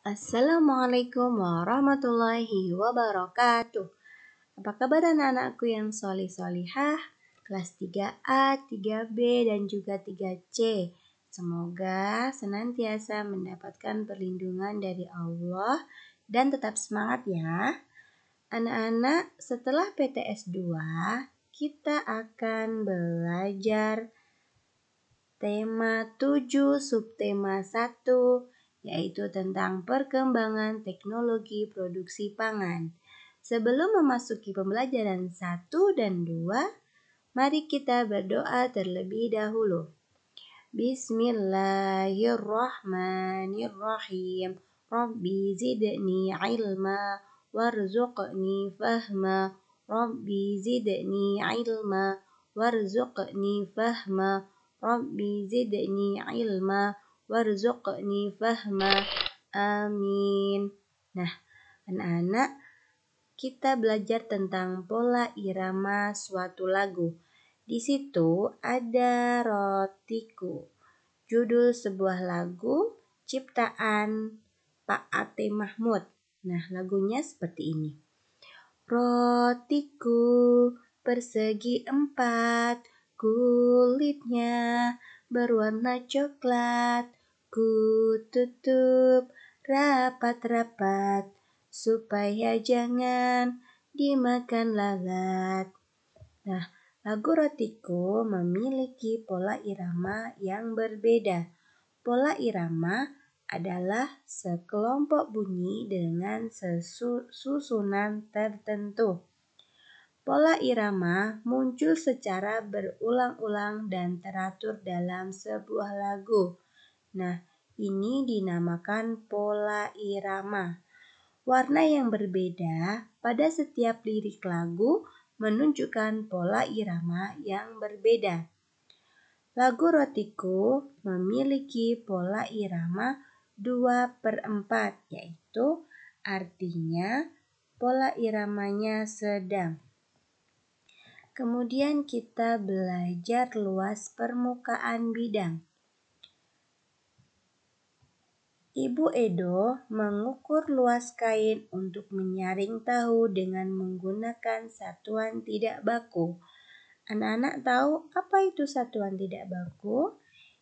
Assalamualaikum warahmatullahi wabarakatuh. Apa kabar anak-anakku yang solih-solihah? Kelas 3A, 3B, dan juga 3C. Semoga senantiasa mendapatkan perlindungan dari Allah dan tetap semangat ya. Anak-anak, setelah PTS 2, kita akan belajar tema 7 subtema 1, yaitu tentang perkembangan teknologi produksi pangan. Sebelum memasuki pembelajaran 1 dan 2, mari kita berdoa terlebih dahulu. Bismillahirrahmanirrahim. Rabbi zidni ilma warzuqni fahma. Rabbi zidni ilma warzuqni fahma. Rabbi zidni ilma warzuqni fahma. Amin. Nah, anak-anak, kita belajar tentang pola irama suatu lagu. Di situ ada Rotiku, judul sebuah lagu ciptaan Pak Ate Mahmud. Nah, lagunya seperti ini. Rotiku persegi 4, kulitnya berwarna coklat, ku tutup rapat-rapat supaya jangan dimakan lalat. Nah, lagu Rotiku memiliki pola irama yang berbeda. Pola irama adalah sekelompok bunyi dengan susunan tertentu. Pola irama muncul secara berulang-ulang dan teratur dalam sebuah lagu. Nah, ini dinamakan pola irama. Warna yang berbeda pada setiap lirik lagu menunjukkan pola irama yang berbeda. Lagu Rotiku memiliki pola irama 2/4, yaitu artinya pola iramanya sedang. Kemudian kita belajar luas permukaan bidang. Ibu Edo mengukur luas kain untuk menyaring tahu dengan menggunakan satuan tidak baku. Anak-anak tahu apa itu satuan tidak baku?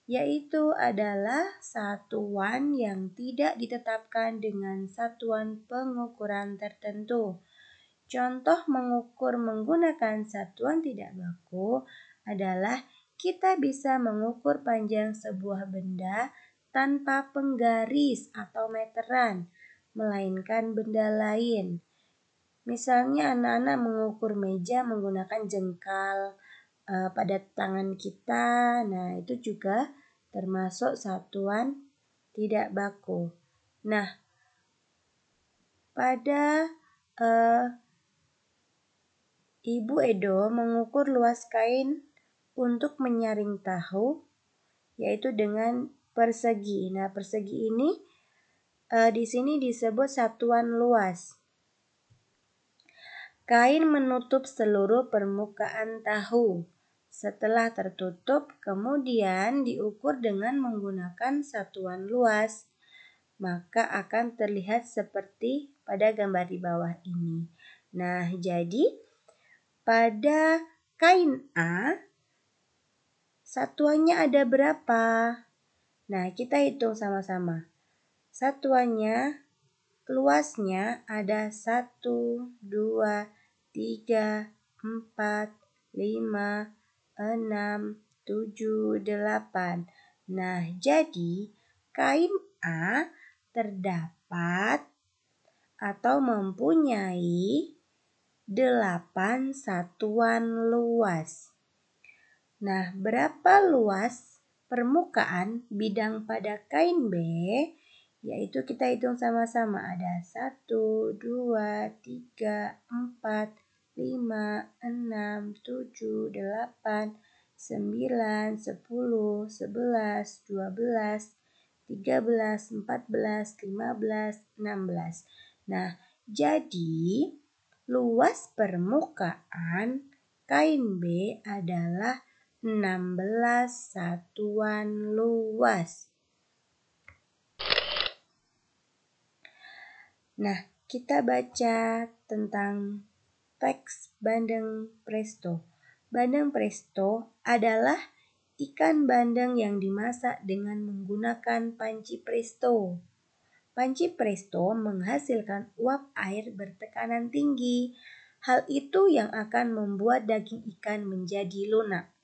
Yaitu adalah satuan yang tidak ditetapkan dengan satuan pengukuran tertentu. Contoh mengukur menggunakan satuan tidak baku adalah kita bisa mengukur panjang sebuah benda tanpa penggaris atau meteran, melainkan benda lain. Misalnya anak-anak mengukur meja menggunakan jengkal pada tangan kita. Nah, itu juga termasuk satuan tidak baku. Nah, pada Ibu Edo mengukur luas kain untuk menyaring tahu, yaitu dengan persegi. Nah, persegi ini di sini disebut satuan luas. Kain menutup seluruh permukaan tahu. Setelah tertutup, kemudian diukur dengan menggunakan satuan luas, maka akan terlihat seperti pada gambar di bawah ini. Nah, jadi pada kain A, satuannya ada berapa? Nah, kita hitung sama-sama. Satuannya, luasnya ada 1, 2, 3, 4, 5, 6, 7, 8. Nah, jadi kain A terdapat atau mempunyai 8 satuan luas. Nah, berapa luas permukaan bidang pada kain B? Yaitu kita hitung sama-sama, ada 1, 2, 3, 4, 5, 6, 7, 8, 9, 10, 11, 12, 13, 14, 15, 16. Nah, jadi luas permukaan kain B adalah 16 satuan luas. Nah, kita baca tentang teks bandeng presto. Bandeng presto adalah ikan bandeng yang dimasak dengan menggunakan panci presto. Panci presto menghasilkan uap air bertekanan tinggi. Hal itu yang akan membuat daging ikan menjadi lunak.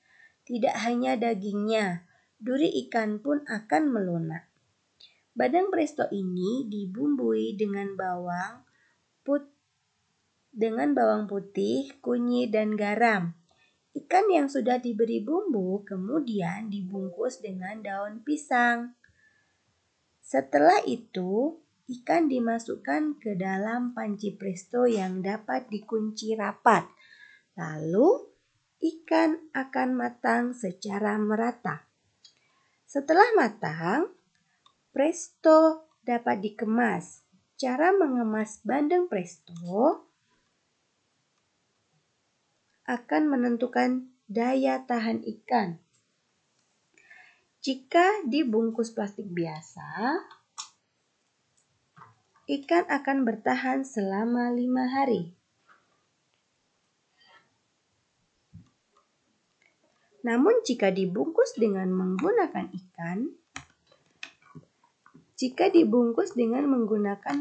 Tidak hanya dagingnya, duri ikan pun akan melunak. Bandeng presto ini dibumbui dengan bawang putih, kunyit, dan garam. Ikan yang sudah diberi bumbu kemudian dibungkus dengan daun pisang. Setelah itu, ikan dimasukkan ke dalam panci presto yang dapat dikunci rapat. Lalu, ikan akan matang secara merata. Setelah matang, presto dapat dikemas. Cara mengemas bandeng presto akan menentukan daya tahan ikan. Jika dibungkus plastik biasa, ikan akan bertahan selama 5 hari. Namun jika dibungkus dengan menggunakan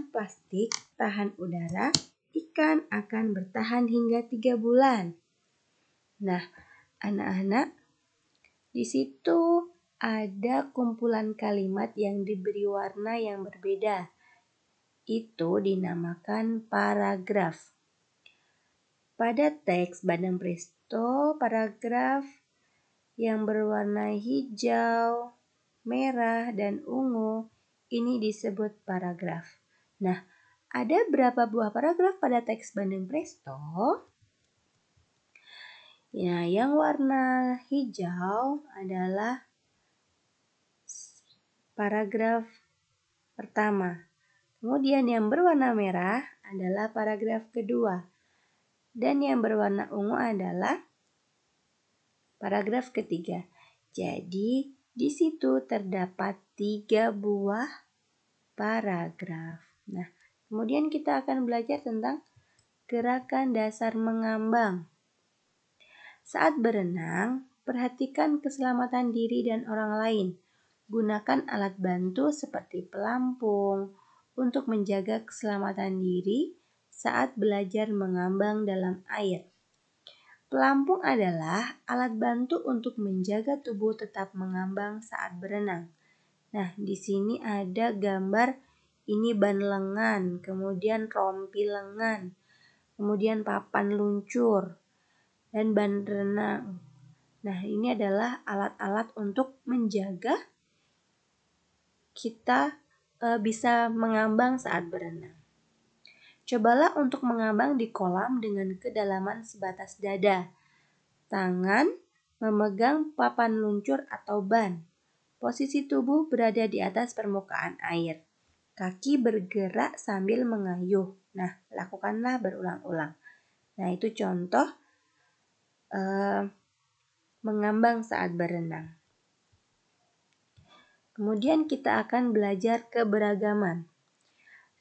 plastik tahan udara, ikan akan bertahan hingga 3 bulan. Nah, anak-anak, di situ ada kumpulan kalimat yang diberi warna yang berbeda. Itu dinamakan paragraf. Pada teks bandeng presto, paragraf yang berwarna hijau, merah, dan ungu ini disebut paragraf. Nah, ada berapa buah paragraf pada teks bandeng presto? Ya, yang warna hijau adalah paragraf pertama. Kemudian yang berwarna merah adalah paragraf kedua. Dan yang berwarna ungu adalah paragraf ketiga. Jadi, di situ terdapat 3 buah paragraf. Nah, kemudian kita akan belajar tentang gerakan dasar mengambang. Saat berenang, perhatikan keselamatan diri dan orang lain. Gunakan alat bantu seperti pelampung untuk menjaga keselamatan diri saat belajar mengambang dalam air. Pelampung adalah alat bantu untuk menjaga tubuh tetap mengambang saat berenang. Nah, di sini ada gambar ini ban lengan, kemudian rompi lengan, kemudian papan luncur, dan ban renang. Nah, ini adalah alat-alat untuk menjaga kita bisa mengambang saat berenang. Cobalah untuk mengambang di kolam dengan kedalaman sebatas dada. Tangan memegang papan luncur atau ban. Posisi tubuh berada di atas permukaan air. Kaki bergerak sambil mengayuh. Nah, lakukanlah berulang-ulang. Nah, itu contoh mengambang saat berenang. Kemudian kita akan belajar keberagaman.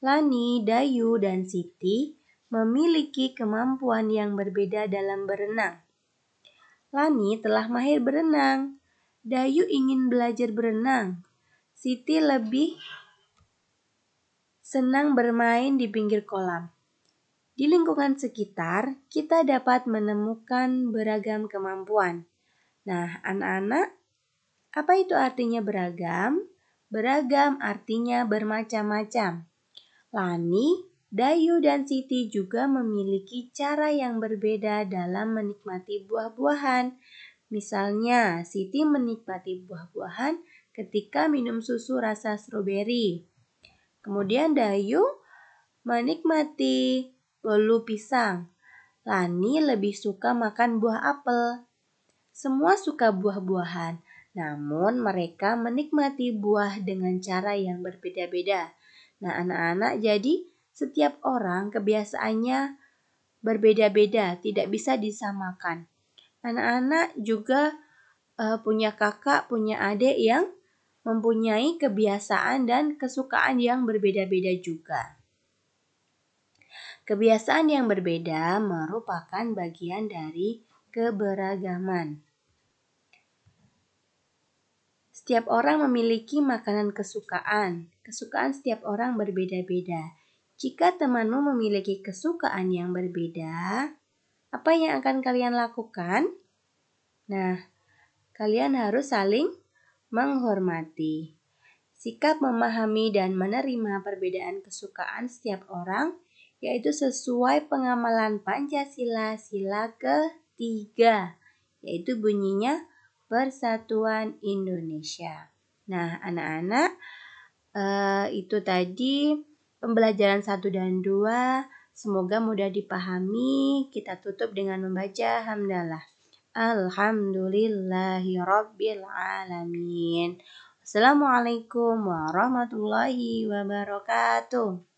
Lani, Dayu, dan Siti memiliki kemampuan yang berbeda dalam berenang. Lani telah mahir berenang. Dayu ingin belajar berenang. Siti lebih senang bermain di pinggir kolam. Di lingkungan sekitar, kita dapat menemukan beragam kemampuan. Nah, anak-anak, apa itu artinya beragam? Beragam artinya bermacam-macam. Lani, Dayu, dan Siti juga memiliki cara yang berbeda dalam menikmati buah-buahan. Misalnya, Siti menikmati buah-buahan ketika minum susu rasa stroberi. Kemudian Dayu menikmati bolu pisang. Lani lebih suka makan buah apel. Semua suka buah-buahan, namun mereka menikmati buah dengan cara yang berbeda-beda. Nah, anak-anak, jadi setiap orang kebiasaannya berbeda-beda, tidak bisa disamakan. Anak-anak juga punya kakak, punya adik yang mempunyai kebiasaan dan kesukaan yang berbeda-beda juga. Kebiasaan yang berbeda merupakan bagian dari keberagaman. Setiap orang memiliki makanan kesukaan. Kesukaan setiap orang berbeda-beda. Jika temanmu memiliki kesukaan yang berbeda, apa yang akan kalian lakukan? Nah, kalian harus saling menghormati. Sikap memahami dan menerima perbedaan kesukaan setiap orang, yaitu sesuai pengamalan Pancasila sila ketiga, yaitu bunyinya Persatuan Indonesia. Nah, anak-anak, itu tadi pembelajaran 1 dan 2. Semoga mudah dipahami. Kita tutup dengan membaca hamdalah. Alhamdulillahirabbil alamin. Assalamualaikum warahmatullahi wabarakatuh.